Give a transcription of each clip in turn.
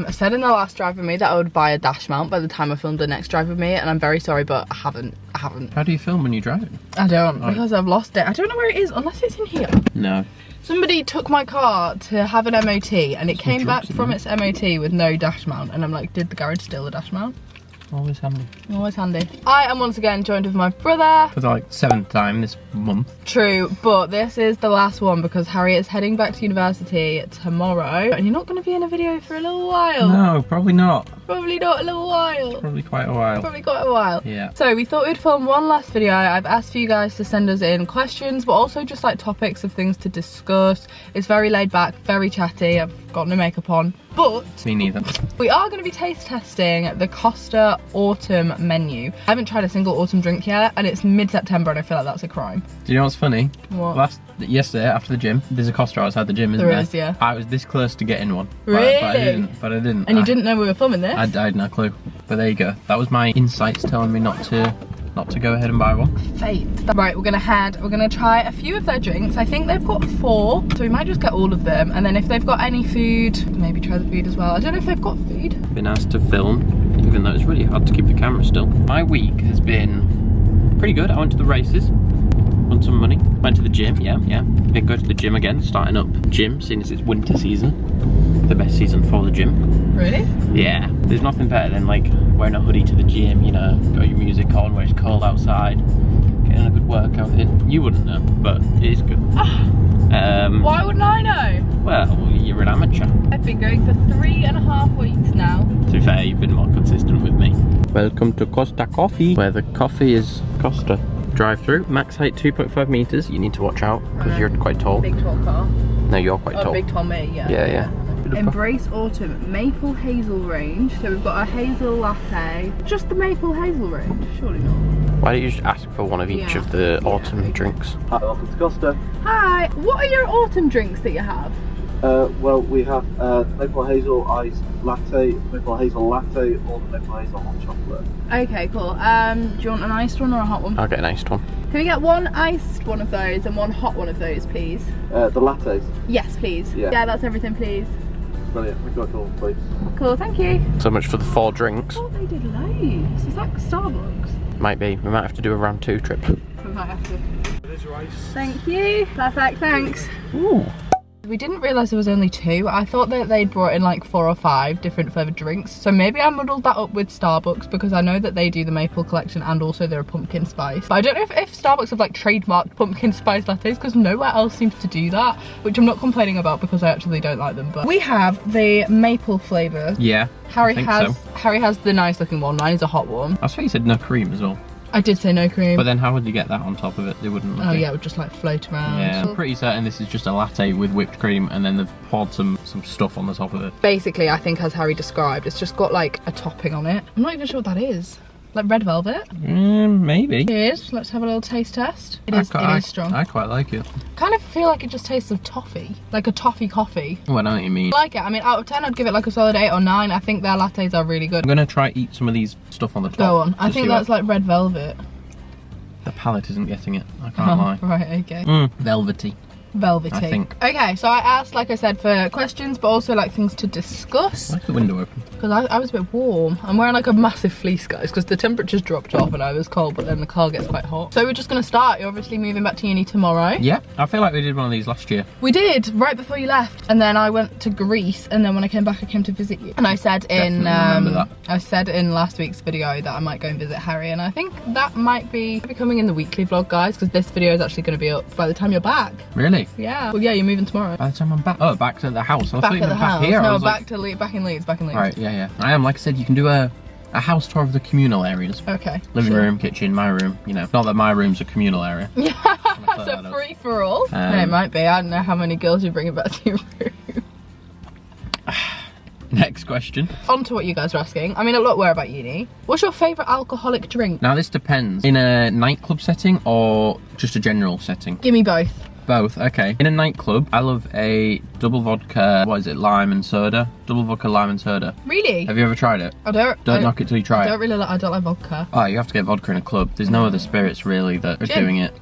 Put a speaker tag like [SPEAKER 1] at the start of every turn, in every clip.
[SPEAKER 1] I said in the last drive with me that I would buy a dash mount by the time I filmed the next drive with me, and I'm very sorry, but I haven't.
[SPEAKER 2] How do you film when you drive it?
[SPEAKER 1] I don't, because I've lost it. I don't know where it is, unless it's in here.
[SPEAKER 2] No.
[SPEAKER 1] Somebody took my car to have an MOT, and it came back from its MOT with no dash mount, and I'm like, did the garage steal the dash mount?
[SPEAKER 2] Always handy.
[SPEAKER 1] Always handy. I am once again joined with my brother.
[SPEAKER 2] For the like 7th time this month.
[SPEAKER 1] True, but this is the last one because Harry is heading back to university tomorrow, and you're not going to be in a video for a little while.
[SPEAKER 2] No, probably not.
[SPEAKER 1] Probably not a little while.
[SPEAKER 2] Probably quite a while.
[SPEAKER 1] Probably quite a while.
[SPEAKER 2] Yeah.
[SPEAKER 1] So we thought we'd film one last video. I've asked for you guys to send us in questions, but also just like topics of things to discuss. It's very laid back, very chatty. I've got no makeup on, but
[SPEAKER 2] me neither.
[SPEAKER 1] We are going to be taste testing the Costa autumn menu. I haven't tried a single autumn drink yet, and it's mid-September, and I feel like that's a crime.
[SPEAKER 2] Do you know what's funny?
[SPEAKER 1] What?
[SPEAKER 2] Yesterday after the gym, there's a Costa outside the gym, isn't there?
[SPEAKER 1] There is, yeah.
[SPEAKER 2] I was this close to getting one.
[SPEAKER 1] Really?
[SPEAKER 2] But I didn't.
[SPEAKER 1] And you didn't know we were filming this?
[SPEAKER 2] I had no clue. But there you go. That was my insights telling me not to go ahead and buy one.
[SPEAKER 1] Fate. Right, we're gonna try a few of their drinks. I think they've got 4, so we might just get all of them, and then if they've got any food, maybe try the food as well. I don't know if they've got food.
[SPEAKER 2] Been asked to film, even though it's really hard to keep the camera still. My week has been pretty good. I went to the races, won some money, went to the gym, yeah. Then go to the gym again, starting up gym, seeing as it's winter season. The best season for the gym.
[SPEAKER 1] Really?
[SPEAKER 2] Yeah. There's nothing better than like wearing a hoodie to the gym, you know, got your music on where it's cold outside, getting a good workout in. You wouldn't know, but it is good.
[SPEAKER 1] Why wouldn't I know?
[SPEAKER 2] Well, you're an amateur.
[SPEAKER 1] I've been going for 3.5 weeks now.
[SPEAKER 2] To be fair, you've been more consistent with me. Welcome to Costa Coffee, where the coffee is Costa. Drive through, max height 2.5 meters. You need to watch out because you're quite tall.
[SPEAKER 1] Big tall car.
[SPEAKER 2] No, you're quite tall.
[SPEAKER 1] Big tall me, yeah.
[SPEAKER 2] Yeah.
[SPEAKER 1] Embrace autumn maple hazel range. So we've got a hazel latte. Just the maple hazel range, surely not.
[SPEAKER 2] Why don't you just ask for one of each of the autumn drinks?
[SPEAKER 3] Hi, welcome to Costa.
[SPEAKER 1] Hi, what are your autumn drinks that you have?
[SPEAKER 3] Well, we have maple hazel iced latte, maple hazel latte, or the maple hazel hot chocolate.
[SPEAKER 1] Okay, cool. Do you want an iced one or a hot one?
[SPEAKER 2] I'll get an iced one.
[SPEAKER 1] Can we get one iced one of those and one hot one of those, please?
[SPEAKER 3] The lattes.
[SPEAKER 1] Yes, please.
[SPEAKER 3] Yeah,
[SPEAKER 1] that's everything, please.
[SPEAKER 3] Brilliant. We've got it all, please.
[SPEAKER 1] Cool, thank you.
[SPEAKER 2] So much for the 4 drinks.
[SPEAKER 1] Oh, they did loads. Is that Starbucks?
[SPEAKER 2] Might be. We might have to do a round 2 trip.
[SPEAKER 1] We might have to. There's your ice. Thank you. Perfect, thanks.
[SPEAKER 2] Ooh.
[SPEAKER 1] We didn't realise there was only 2. I thought that they'd brought in like 4 or 5 different flavoured drinks. So maybe I muddled that up with Starbucks because I know that they do the maple collection and also they're a pumpkin spice. But I don't know if Starbucks have like trademarked pumpkin spice lattes because nowhere else seems to do that, which I'm not complaining about because I actually don't like them. But we have the maple flavour.
[SPEAKER 2] Yeah,
[SPEAKER 1] Harry has the nice looking one. Mine is a hot one.
[SPEAKER 2] I swear you said no cream as well.
[SPEAKER 1] I did say no cream.
[SPEAKER 2] But then how would you get that on top of it? They wouldn't.
[SPEAKER 1] Oh yeah, it would just like float around.
[SPEAKER 2] Yeah, I'm pretty certain this is just a latte with whipped cream and then they've poured some stuff on the top of it.
[SPEAKER 1] Basically, I think as Harry described, it's just got like a topping on it. I'm not even sure what that is. Like red velvet?
[SPEAKER 2] Maybe.
[SPEAKER 1] It is. Let's have a little taste test. It is strong.
[SPEAKER 2] I quite like it.
[SPEAKER 1] Kind of feel like it just tastes of toffee. Like a toffee coffee.
[SPEAKER 2] Well, I know what you mean.
[SPEAKER 1] I like it. I mean, out of 10, I'd give it like a solid 8 or 9. I think their lattes are really good.
[SPEAKER 2] I'm going to try eat some of these stuff on the top.
[SPEAKER 1] Go on. I think that's like red velvet.
[SPEAKER 2] The palate isn't getting it. I can't lie.
[SPEAKER 1] Right, okay.
[SPEAKER 2] Velvety.
[SPEAKER 1] Velvety.
[SPEAKER 2] I think.
[SPEAKER 1] Okay, so I asked, like I said, for questions, but also like things to discuss.
[SPEAKER 2] I like the window open.
[SPEAKER 1] Because I was a bit warm. I'm wearing like a massive fleece, guys, because the temperature's dropped off and I was cold, but then the car gets quite hot. So we're just going to start. You're obviously moving back to uni tomorrow.
[SPEAKER 2] Yeah, I feel like we did one of these last year.
[SPEAKER 1] We did, right before you left. And then I went to Greece, and then when I came back, I came to visit you. And I said in last week's video that I might go and visit Harry, and I think that might be coming in the weekly vlog, guys, because this video is actually going to be up by the time you're back.
[SPEAKER 2] Really?
[SPEAKER 1] Yeah. Well, yeah, you're moving tomorrow.
[SPEAKER 2] By the time I'm back. Oh, back to the house. I was
[SPEAKER 1] back at the house.
[SPEAKER 2] here.
[SPEAKER 1] No, back in Leeds.
[SPEAKER 2] Right, yeah. I am, like I said, you can do a house tour of the communal areas.
[SPEAKER 1] Okay.
[SPEAKER 2] Living room, kitchen, my room, you know. Not that my room's a communal area.
[SPEAKER 1] Yeah, so free for all. No, it might be. I don't know how many girls you're bringing back to your room.
[SPEAKER 2] Next question.
[SPEAKER 1] On to what you guys are asking. I mean, look, we're about uni. What's your favourite alcoholic drink?
[SPEAKER 2] Now, this depends. In a nightclub setting or just a general setting?
[SPEAKER 1] Give me both.
[SPEAKER 2] Both, okay. In a nightclub, I love a double vodka, what is it, lime and soda? Double vodka, lime and soda. Really? Have you ever tried it? Don't knock it till you try it.
[SPEAKER 1] I don't like vodka.
[SPEAKER 2] Oh, you have to get vodka in a club. There's no other spirits really that are doing it.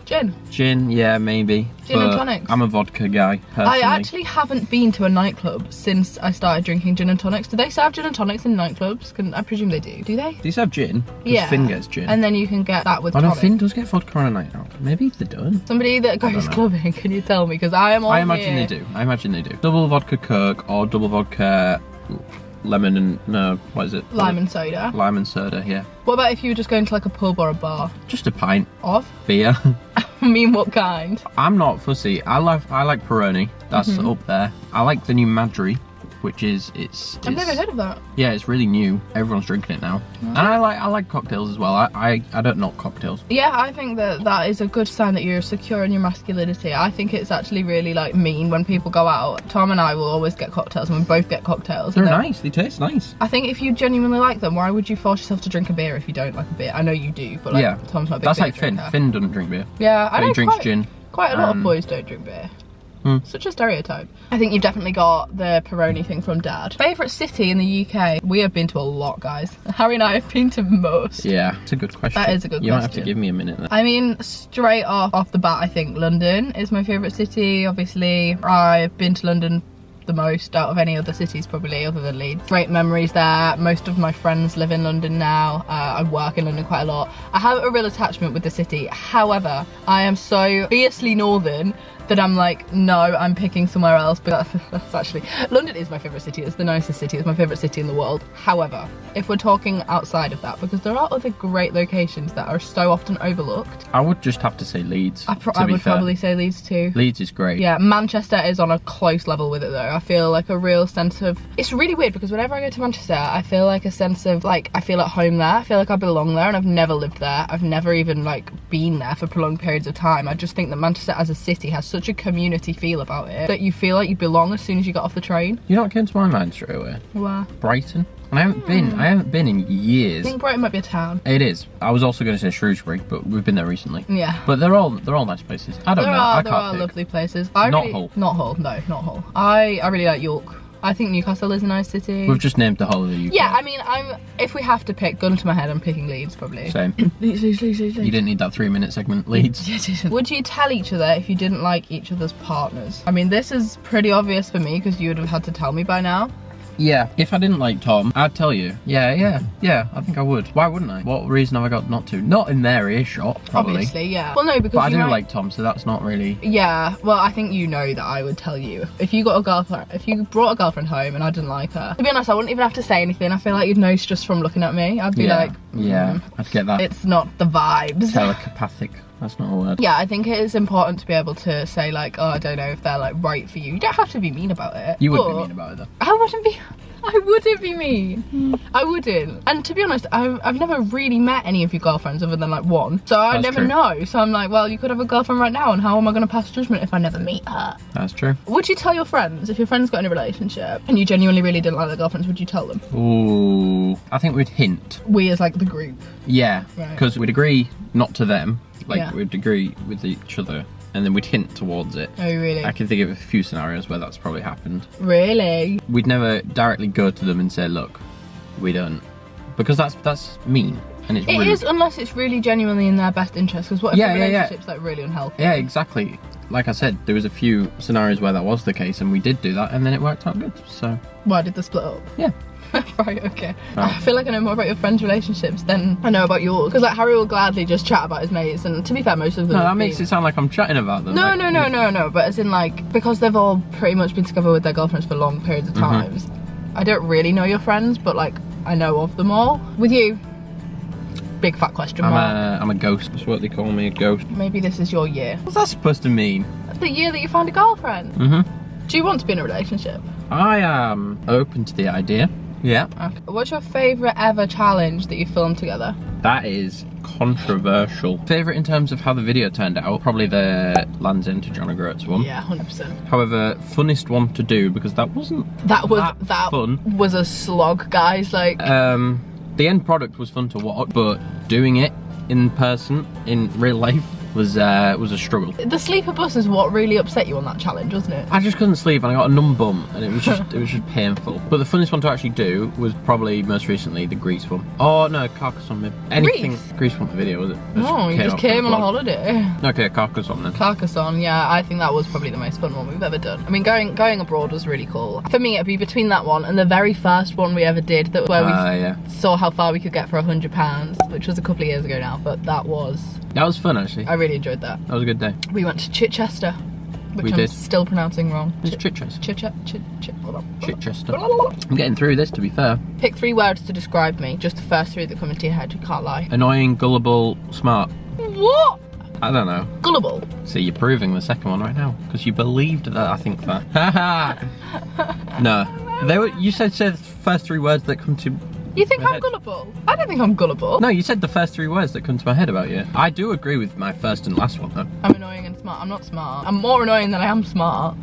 [SPEAKER 1] Gin.
[SPEAKER 2] Gin, yeah, maybe.
[SPEAKER 1] Gin and tonics.
[SPEAKER 2] I'm a vodka guy, personally.
[SPEAKER 1] I actually haven't been to a nightclub since I started drinking gin and tonics. Do they serve gin and tonics in nightclubs? I presume they do. Do they?
[SPEAKER 2] Do you serve gin?
[SPEAKER 1] Yeah.
[SPEAKER 2] Finn gets gin.
[SPEAKER 1] And then you can get that with
[SPEAKER 2] I know
[SPEAKER 1] tonic.
[SPEAKER 2] Finn does get vodka on a night out. Maybe they don't.
[SPEAKER 1] Somebody that goes clubbing, can you tell me? Because I am on
[SPEAKER 2] I imagine they do. I imagine they do. Double vodka Coke or double vodka lemon and, no, what is it?
[SPEAKER 1] Lime and soda.
[SPEAKER 2] Lime and soda, yeah.
[SPEAKER 1] What about if you were just going to like a pub or a bar?
[SPEAKER 2] Just a pint.
[SPEAKER 1] Of?
[SPEAKER 2] Beer.
[SPEAKER 1] I mean, what kind?
[SPEAKER 2] I'm not fussy. I like Peroni. That's up there. I like the new Madri, which is
[SPEAKER 1] I've never heard of that.
[SPEAKER 2] Yeah, it's really new. Everyone's drinking it now. And I like cocktails as well. I don't knock cocktails.
[SPEAKER 1] Yeah, I think that is a good sign that you're secure in your masculinity. I think it's actually really like mean when people go out. Tom and I will always get cocktails, and we both get cocktails.
[SPEAKER 2] They're nice. They taste nice.
[SPEAKER 1] I think if you genuinely like them, why would you force yourself to drink a beer if you don't like a beer? I know you do, but like,
[SPEAKER 2] yeah,
[SPEAKER 1] Tom's not a big
[SPEAKER 2] that's
[SPEAKER 1] beer
[SPEAKER 2] like Finn.
[SPEAKER 1] drinker.
[SPEAKER 2] Finn doesn't drink beer.
[SPEAKER 1] Yeah, I know.
[SPEAKER 2] He drinks gin.
[SPEAKER 1] Quite a lot of boys don't drink beer. Such a stereotype. I think you've definitely got the Peroni thing from Dad. Favourite city in the UK? We have been to a lot, guys. Harry and I have been to most.
[SPEAKER 2] Yeah, it's a good question.
[SPEAKER 1] That is a good question.
[SPEAKER 2] You might have to give me a minute then.
[SPEAKER 1] I mean, straight off the bat, I think London is my favourite city. Obviously, I've been to London the most out of any other cities probably, other than Leeds. Great memories there. Most of my friends live in London now. I work in London quite a lot. I have a real attachment with the city. However, I am so fiercely northern that I'm like, no, I'm picking somewhere else. But that's actually, London is my favourite city. It's the nicest city. It's my favourite city in the world. However, if we're talking outside of that, because there are other great locations that are so often overlooked.
[SPEAKER 2] I would just have to say Leeds.
[SPEAKER 1] I would probably say Leeds too.
[SPEAKER 2] Leeds is great.
[SPEAKER 1] Yeah, Manchester is on a close level with it though. I feel like a real sense of, it's really weird because whenever I go to Manchester, I feel like a sense of like, I feel at home there. I feel like I belong there, and I've never lived there. I've never even like been there for prolonged periods of time. I just think that Manchester as a city has such a community feel about it that you feel like you belong as soon as you get off the train.
[SPEAKER 2] You know what came to my mind straight away?
[SPEAKER 1] Where?
[SPEAKER 2] Brighton. And I haven't been in years.
[SPEAKER 1] I think Brighton might be a town.
[SPEAKER 2] It is. I was also going to say Shrewsbury, but we've been there recently.
[SPEAKER 1] Yeah.
[SPEAKER 2] But they're all nice places. I don't know. I
[SPEAKER 1] There
[SPEAKER 2] can't
[SPEAKER 1] are
[SPEAKER 2] pick.
[SPEAKER 1] lovely places.
[SPEAKER 2] Not Hull.
[SPEAKER 1] Not Hull. No, not Hull. I really like York. I think Newcastle is a nice city.
[SPEAKER 2] We've just named the whole of the UK.
[SPEAKER 1] Yeah, I mean, if we have to pick, gun to my head, I'm picking Leeds probably.
[SPEAKER 2] Same.
[SPEAKER 1] Leeds.
[SPEAKER 2] You didn't need that 3-minute segment. Leeds.
[SPEAKER 1] Would you tell each other if you didn't like each other's partners? I mean, this is pretty obvious for me because you would have had to tell me by now.
[SPEAKER 2] Yeah, if I didn't like Tom, I'd tell you. Yeah, I think I would. Why wouldn't I? What reason have I got not to? Not in their earshot, probably.
[SPEAKER 1] Obviously, yeah. Well, no, because
[SPEAKER 2] But I do like Tom, so that's not really...
[SPEAKER 1] Yeah, well, I think you know that I would tell you. If you got a girlfriend, if you brought a girlfriend home and I didn't like her, to be honest, I wouldn't even have to say anything. I feel like you'd know just from looking at me. I'd be like...
[SPEAKER 2] Yeah, I'd get that.
[SPEAKER 1] It's not the vibes.
[SPEAKER 2] Telepathic. That's not a word.
[SPEAKER 1] Yeah, I think it is important to be able to say like, oh, I don't know if they're like right for you. You don't have to be mean about it.
[SPEAKER 2] You wouldn't be mean about it though.
[SPEAKER 1] I wouldn't be mean. I wouldn't. And to be honest, I've never really met any of your girlfriends other than like one. So I never know. So I'm like, well, you could have a girlfriend right now, and how am I going to pass judgment if I never meet her?
[SPEAKER 2] That's true.
[SPEAKER 1] Would you tell your friends, if your friends got in a relationship and you genuinely really didn't like their girlfriends, would you tell them?
[SPEAKER 2] Ooh, I think we'd hint.
[SPEAKER 1] We as like the group.
[SPEAKER 2] Yeah,
[SPEAKER 1] Right.
[SPEAKER 2] because we'd agree not to them. Like,
[SPEAKER 1] Yeah.
[SPEAKER 2] we'd agree with each other, and then we'd hint towards it.
[SPEAKER 1] Oh, really?
[SPEAKER 2] I can think of a few scenarios where that's probably happened.
[SPEAKER 1] Really?
[SPEAKER 2] We'd never directly go to them and say, look, we don't. Because that's mean, and it's
[SPEAKER 1] It
[SPEAKER 2] rude.
[SPEAKER 1] is, unless it's really genuinely in their best interest, because what if the relationship's like really unhealthy?
[SPEAKER 2] Yeah, exactly. Like I said, there was a few scenarios where that was the case, and we did do that, and then it worked out good, so...
[SPEAKER 1] Why did they split up?
[SPEAKER 2] Yeah.
[SPEAKER 1] Right, okay. I feel like I know more about your friends' relationships than I know about yours. Because like Harry will gladly just chat about his mates, and to be fair, most of them.
[SPEAKER 2] No, that makes it sound like I'm chatting about them.
[SPEAKER 1] No,
[SPEAKER 2] like,
[SPEAKER 1] no. But as in like, because they've all pretty much been together with their girlfriends for long periods of times. I don't really know your friends, but like I know of them all. With you, big fat question mark.
[SPEAKER 2] I'm a ghost. That's what they call me, a ghost.
[SPEAKER 1] Maybe this is your year.
[SPEAKER 2] What's that supposed to mean?
[SPEAKER 1] The year that you found a girlfriend. Do you want to be in a relationship?
[SPEAKER 2] I am open to the idea. Yeah.
[SPEAKER 1] Okay. What's your favourite ever challenge that you filmed together?
[SPEAKER 2] That is controversial. Favourite in terms of how the video turned out, probably the Land's End to John O'Groats one.
[SPEAKER 1] Yeah, 100%.
[SPEAKER 2] However, funnest one to do, because that wasn't
[SPEAKER 1] That
[SPEAKER 2] fun.
[SPEAKER 1] was a slog, guys. Like,
[SPEAKER 2] The end product was fun to watch, but doing it in person, in real life, was a struggle.
[SPEAKER 1] The sleeper bus is what really upset you on that challenge, wasn't it?
[SPEAKER 2] I just couldn't sleep and I got a numb bum and it was just painful. But the funnest one to actually do was probably most recently the Greece one. Oh no, Carcassonne maybe. Anything Greece wasn't the video, was it?
[SPEAKER 1] No, you just came on a holiday.
[SPEAKER 2] Okay, Carcassonne then.
[SPEAKER 1] Carcassonne, yeah, I think that was probably the most fun one we've ever done. I mean, going abroad was really cool. For me, it'd be between that one and the very first one we ever did, where we saw how far we could get for £100, which was a couple of years ago now, but that was
[SPEAKER 2] fun actually.
[SPEAKER 1] I really enjoyed that.
[SPEAKER 2] That was a good day.
[SPEAKER 1] We went to Chichester, which I'm still pronouncing wrong.
[SPEAKER 2] It's Chichester.
[SPEAKER 1] Hold on.
[SPEAKER 2] Chichester. I'm getting through this, to be fair.
[SPEAKER 1] Pick 3 words to describe me, just the first 3 that come into your head, you can't lie.
[SPEAKER 2] Annoying, gullible, smart.
[SPEAKER 1] What?
[SPEAKER 2] I don't know.
[SPEAKER 1] Gullible.
[SPEAKER 2] See, you're proving the second one right now because you believed that. I think that. No, you said the first 3 words that come to.
[SPEAKER 1] You think I'm gullible? I don't think I'm gullible.
[SPEAKER 2] No, you said the first 3 words that come to my head about you. I do agree with my first and last one though.
[SPEAKER 1] I'm annoying and smart. I'm not smart. I'm more annoying than I am smart.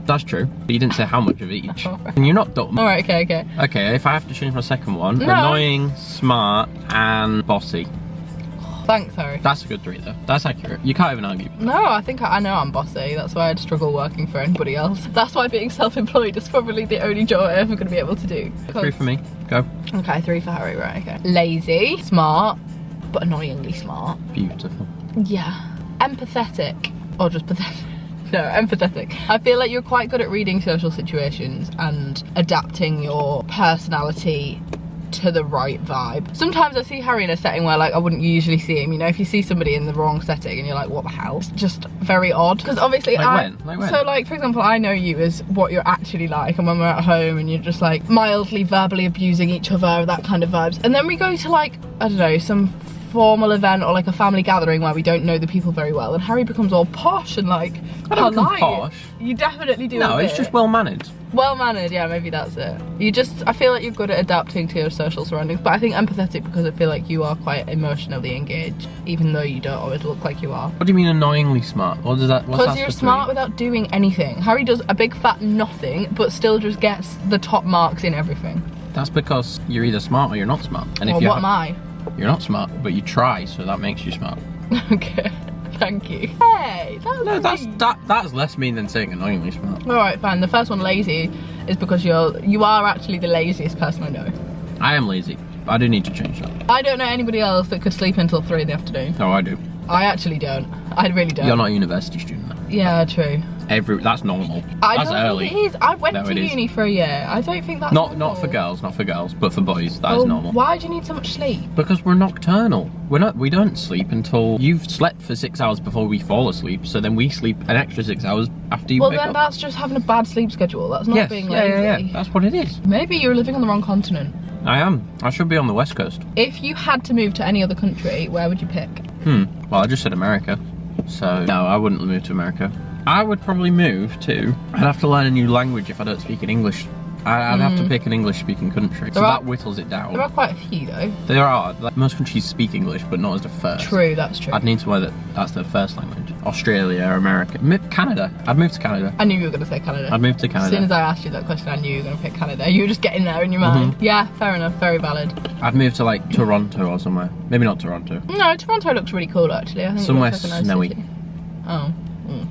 [SPEAKER 2] That's true. But you didn't say how much of each. And you're not dumb.
[SPEAKER 1] Alright, okay.
[SPEAKER 2] Okay, if I have to change my second one, annoying, smart, and bossy.
[SPEAKER 1] Thanks, Harry.
[SPEAKER 2] That's a good 3 though. That's accurate. You can't even argue.
[SPEAKER 1] No, I think I know I'm bossy. That's why I'd struggle working for anybody else. That's why being self-employed is probably the only job I'm ever going to be able to do.
[SPEAKER 2] 3 for me. Go.
[SPEAKER 1] Okay, 3 for Harry, right, okay. Lazy, smart, but annoyingly smart.
[SPEAKER 2] Beautiful.
[SPEAKER 1] Yeah. Empathetic. Or just pathetic. No, empathetic. I feel like you're quite good at reading social situations and adapting your personality to the right vibe. Sometimes I see Harry in a setting where like I wouldn't usually see him, you know, if you see somebody in the wrong setting and you're like, what the hell? It's just very odd. Because obviously
[SPEAKER 2] when?
[SPEAKER 1] So like, for example, I know you as what you're actually like, and when we're at home and you're just like mildly verbally abusing each other, that kind of vibes. And then we go to like, I don't know, some formal event or like a family gathering where we don't know the people very well, and Harry becomes all posh and like,
[SPEAKER 2] I don't become posh.
[SPEAKER 1] You definitely do.
[SPEAKER 2] No, it's just well mannered.
[SPEAKER 1] Well mannered, yeah, maybe that's it. I feel like you're good at adapting to your social surroundings, but I think empathetic because I feel like you are quite emotionally engaged, even though you don't always look like you are.
[SPEAKER 2] What do you mean annoyingly smart? What does that?
[SPEAKER 1] Because you're smart without doing anything. Harry does a big fat nothing, but still just gets the top marks in everything.
[SPEAKER 2] That's because you're either smart or you're not smart. And
[SPEAKER 1] well,
[SPEAKER 2] if
[SPEAKER 1] what am I?
[SPEAKER 2] You're not smart, but you try, so that makes you smart.
[SPEAKER 1] Okay, thank you. Hey,
[SPEAKER 2] that's less mean than saying annoyingly smart.
[SPEAKER 1] All right, fine. The first one, lazy, is because you are actually the laziest person I know.
[SPEAKER 2] I am lazy. I do need to change that.
[SPEAKER 1] I don't know anybody else that could sleep until 3 in the afternoon.
[SPEAKER 2] No, I do.
[SPEAKER 1] I actually don't. I really don't.
[SPEAKER 2] You're not a university student though.
[SPEAKER 1] Yeah, true.
[SPEAKER 2] That's normal.
[SPEAKER 1] That's
[SPEAKER 2] early.
[SPEAKER 1] It is. I went to uni for a year. I don't think that's
[SPEAKER 2] not
[SPEAKER 1] normal.
[SPEAKER 2] for girls, but for boys, that is normal.
[SPEAKER 1] Why do you need so much sleep?
[SPEAKER 2] Because we're nocturnal. We don't sleep until you've slept for 6 hours before we fall asleep, so then we sleep an extra 6 hours after you wake up.
[SPEAKER 1] Well, then that's just having a bad sleep schedule. That's not being lazy.
[SPEAKER 2] Yeah, that's what it is.
[SPEAKER 1] Maybe you're living on the wrong continent.
[SPEAKER 2] I am. I should be on the West Coast.
[SPEAKER 1] If you had to move to any other country, where would you pick?
[SPEAKER 2] Well, I just said America, so no, I wouldn't move to America. I would probably move to. I'd have to learn a new language if I don't speak in English. I'd have to pick an English-speaking country, so that whittles it down.
[SPEAKER 1] There are quite a few, though.
[SPEAKER 2] There are. Like, most countries speak English, but not as the first.
[SPEAKER 1] True, that's true.
[SPEAKER 2] I'd need to know that that's their first language. Australia, America, Canada. I'd move to Canada.
[SPEAKER 1] I knew you were going to say Canada.
[SPEAKER 2] I'd move to Canada.
[SPEAKER 1] As soon as I asked you that question, I knew you were going to pick Canada. You were just getting there in your mind. Yeah, fair enough. Very valid.
[SPEAKER 2] I'd move to like Toronto or somewhere. Maybe not Toronto.
[SPEAKER 1] No, Toronto looks really cool, actually. I think
[SPEAKER 2] somewhere
[SPEAKER 1] it looks like a nice
[SPEAKER 2] snowy.
[SPEAKER 1] city. Oh.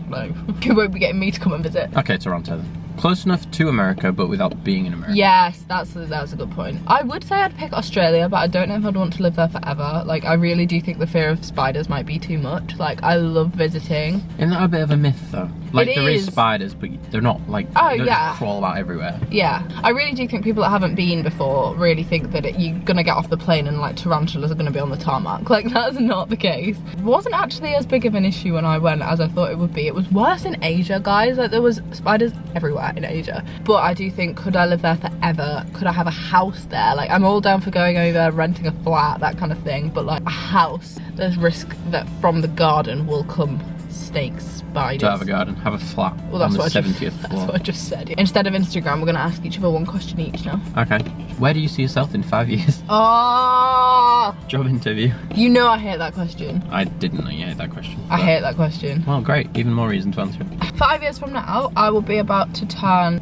[SPEAKER 1] No. You won't be getting me to come and visit.
[SPEAKER 2] Okay, Toronto then. Close enough to America, but without being in America.
[SPEAKER 1] Yes, that's a good point. I would say I'd pick Australia, but I don't know if I'd want to live there forever. Like, I really do think the fear of spiders might be too much. Like, I love visiting.
[SPEAKER 2] Isn't that a bit of a myth, though? Like, there is spiders, but they're not, like, they just crawl about everywhere.
[SPEAKER 1] Yeah. I really do think people that haven't been before really think that you're going to get off the plane and, like, tarantulas are going to be on the tarmac. Like, that's not the case. It wasn't actually as big of an issue when I went as I thought it would be. It was worse in Asia, guys. Like, there was spiders everywhere in Asia. But I do think, could I live there forever? Could I have a house there? Like, I'm all down for going over, renting a flat, that kind of thing. But, like, a house, there's risk that from the garden will come snakes, spiders.
[SPEAKER 2] To have a garden, have a flat
[SPEAKER 1] well, that's
[SPEAKER 2] on the 70th floor.
[SPEAKER 1] That's what I just said. Instead of Instagram, we're going to ask each other one question each now.
[SPEAKER 2] Okay. Where do you see yourself in 5 years?
[SPEAKER 1] Oh!
[SPEAKER 2] Job interview.
[SPEAKER 1] You know I hate that question.
[SPEAKER 2] I didn't know you hated that question.
[SPEAKER 1] I hate that question.
[SPEAKER 2] Well, great. Even more reason to answer it.
[SPEAKER 1] 5 years from now, I will be about to turn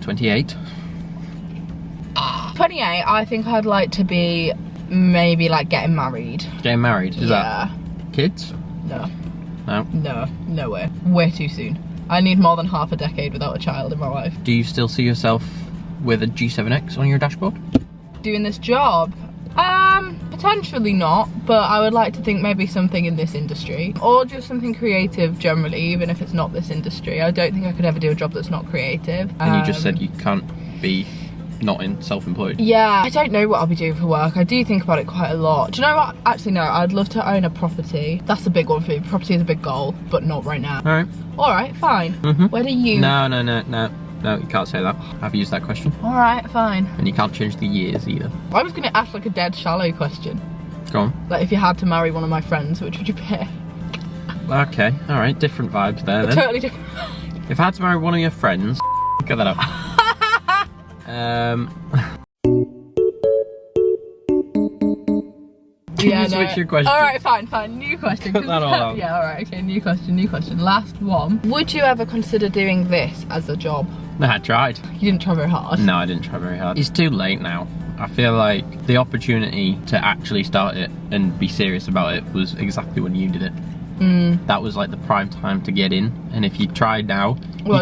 [SPEAKER 2] 28.
[SPEAKER 1] 28, I think I'd like to be maybe like getting married.
[SPEAKER 2] Getting married? Is that kids?
[SPEAKER 1] No.
[SPEAKER 2] No?
[SPEAKER 1] No, no way. Way too soon. I need more than half a decade without a child in my life.
[SPEAKER 2] Do you still see yourself with a G7X on your dashboard?
[SPEAKER 1] Doing this job? Potentially not, but I would like to think maybe something in this industry, or just something creative generally, even if it's not this industry. I don't think I could ever do a job that's not creative.
[SPEAKER 2] And you just said you can't be not in self-employed.
[SPEAKER 1] Yeah, I don't know what I'll be doing for work. I do think about it quite a lot. Do you know what? Actually, no, I'd love to own a property. That's a big one for me. Property is a big goal, but not right now.
[SPEAKER 2] All
[SPEAKER 1] right, fine. Where do you...
[SPEAKER 2] No, you can't say that. I've used that question.
[SPEAKER 1] All right, fine.
[SPEAKER 2] And you can't change the years either.
[SPEAKER 1] I was going to ask like a dead shallow question.
[SPEAKER 2] Go on.
[SPEAKER 1] Like if you had to marry one of my friends, which would you pick?
[SPEAKER 2] Okay, all right, different vibes there then.
[SPEAKER 1] Totally different.
[SPEAKER 2] If I had to marry one of your friends, get that up. Switch your question.
[SPEAKER 1] All right, fine. New question.
[SPEAKER 2] Cut that all out.
[SPEAKER 1] Yeah, all right, okay, new question. Last one. Would you ever consider doing this as a job?
[SPEAKER 2] No, I tried.
[SPEAKER 1] You didn't try very hard?
[SPEAKER 2] No, I didn't try very hard. It's too late now. I feel like the opportunity to actually start it and be serious about it was exactly when you did it. That was like the prime time to get in, and if you tried now,
[SPEAKER 1] well,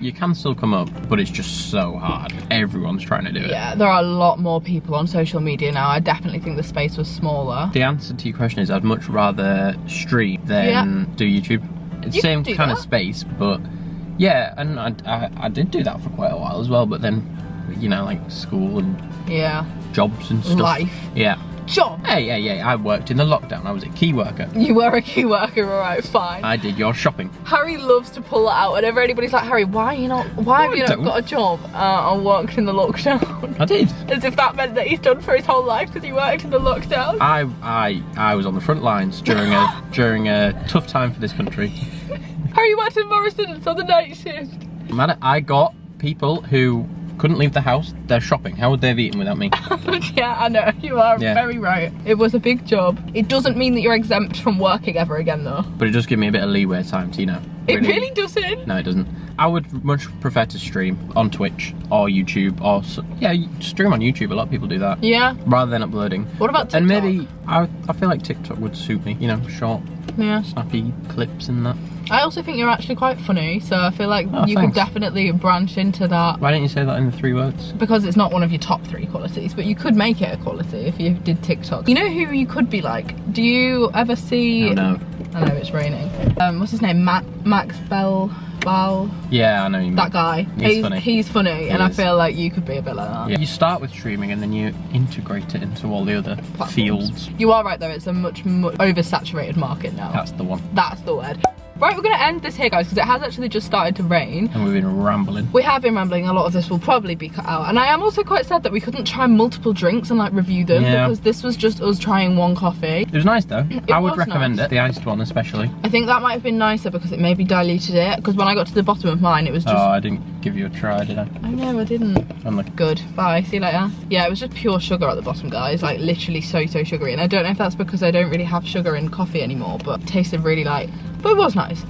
[SPEAKER 2] you can still come up, but it's just so hard. Everyone's trying to do it.
[SPEAKER 1] Yeah, there are a lot more people on social media now. I definitely think the space was smaller.
[SPEAKER 2] The answer to your question is I'd much rather stream than do YouTube. It's the same kind of space, but yeah, and I did do that for quite a while as well, but then, you know, like school and jobs and stuff.
[SPEAKER 1] Life.
[SPEAKER 2] Yeah.
[SPEAKER 1] Job.
[SPEAKER 2] Hey, I worked in the lockdown. I was a key worker.
[SPEAKER 1] You were a key worker, alright, fine.
[SPEAKER 2] I did your shopping.
[SPEAKER 1] Harry loves to pull that out whenever anybody's like, Harry, why have you not got a job? I worked in the lockdown.
[SPEAKER 2] I did.
[SPEAKER 1] As if that meant that he's done for his whole life because he worked in the lockdown.
[SPEAKER 2] I was on the front lines during a tough time for this country.
[SPEAKER 1] Harry worked in Morrison's on the night shift.
[SPEAKER 2] I got people who couldn't leave the house, they're shopping. How would they have eaten without me?
[SPEAKER 1] Yeah, I know, you are very right. It was a big job. It doesn't mean that you're exempt from working ever again though.
[SPEAKER 2] But it does give me a bit of leeway time to, you know.
[SPEAKER 1] It really doesn't.
[SPEAKER 2] No, it doesn't. I would much prefer to stream on Twitch or YouTube or, stream on YouTube. A lot of people do that. Yeah. Rather than uploading.
[SPEAKER 1] What about TikTok?
[SPEAKER 2] And maybe, I feel like TikTok would suit me, you know, short, snappy clips and that.
[SPEAKER 1] I also think you're actually quite funny, so I feel like you could definitely branch into that.
[SPEAKER 2] Why didn't you say that in the 3 words?
[SPEAKER 1] Because it's not one of your top 3 qualities, but you could make it a quality if you did TikTok. You know who you could be like? Do you ever see...
[SPEAKER 2] Oh, no.
[SPEAKER 1] I know, it's raining. What's his name? Max Bell?
[SPEAKER 2] Yeah, I know you mean.
[SPEAKER 1] That guy. He's funny, and I feel like you could be a bit like that.
[SPEAKER 2] Yeah, you start with streaming and then you integrate it into all the other fields.
[SPEAKER 1] You are right though, it's a much oversaturated market now.
[SPEAKER 2] That's the one.
[SPEAKER 1] That's the word. Right, we're going to end this here, guys, because it has actually just started to rain.
[SPEAKER 2] And we've been rambling.
[SPEAKER 1] We have been rambling. A lot of this will probably be cut out. And I am also quite sad that we couldn't try multiple drinks and, like, review them. Yeah. Because this was just us trying one coffee.
[SPEAKER 2] It was nice, though. I would recommend it. The iced one, especially.
[SPEAKER 1] I think that might have been nicer because it maybe diluted it. Because when I got to the bottom of mine, it was just...
[SPEAKER 2] Oh, I didn't give you a try, did I?
[SPEAKER 1] Oh, no, I didn't.
[SPEAKER 2] Unlucky.
[SPEAKER 1] Good. Bye. See you later. Yeah, it was just pure sugar at the bottom, guys. Like, literally so sugary. And I don't know if that's because I don't really have sugar in coffee anymore. But it tasted really light. But it was nice.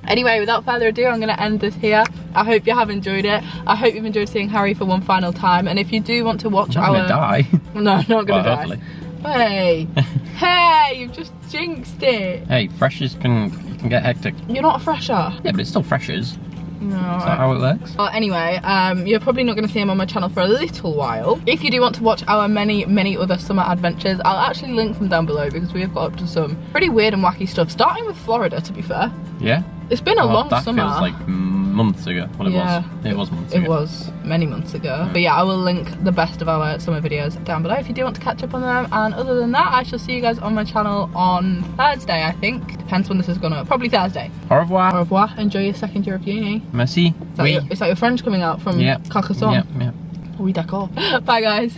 [SPEAKER 1] Anyway, without further ado, I'm going to end this here. I hope you have enjoyed it. I hope you've enjoyed seeing Harry for one final time. And if you do want to watch
[SPEAKER 2] I'm not gonna die.
[SPEAKER 1] No, I'm not going to die.
[SPEAKER 2] Hopefully.
[SPEAKER 1] Hey, hey, you've just jinxed it.
[SPEAKER 2] Hey, freshers can get hectic.
[SPEAKER 1] You're not a fresher.
[SPEAKER 2] Yeah, but it's still freshers.
[SPEAKER 1] No.
[SPEAKER 2] Is that how it works?
[SPEAKER 1] Well, anyway, you're probably not going to see him on my channel for a little while. If you do want to watch our many other summer adventures, I'll actually link them down below because we have got up to some pretty weird and wacky stuff, starting with Florida, to be fair.
[SPEAKER 2] Yeah?
[SPEAKER 1] It's been a long summer.
[SPEAKER 2] That feels like months ago. Well, it was months ago.
[SPEAKER 1] It was many months ago. Yeah. But yeah, I will link the best of our summer videos down below if you do want to catch up on them. And other than that, I shall see you guys on my channel on Thursday, I think. Depends when this is gonna. Probably Thursday.
[SPEAKER 2] Au revoir.
[SPEAKER 1] Au revoir. Enjoy your second year of uni.
[SPEAKER 2] Merci.
[SPEAKER 1] Is that your French coming out from Costa?
[SPEAKER 2] Yeah.
[SPEAKER 1] Oui, d'accord. Bye, guys.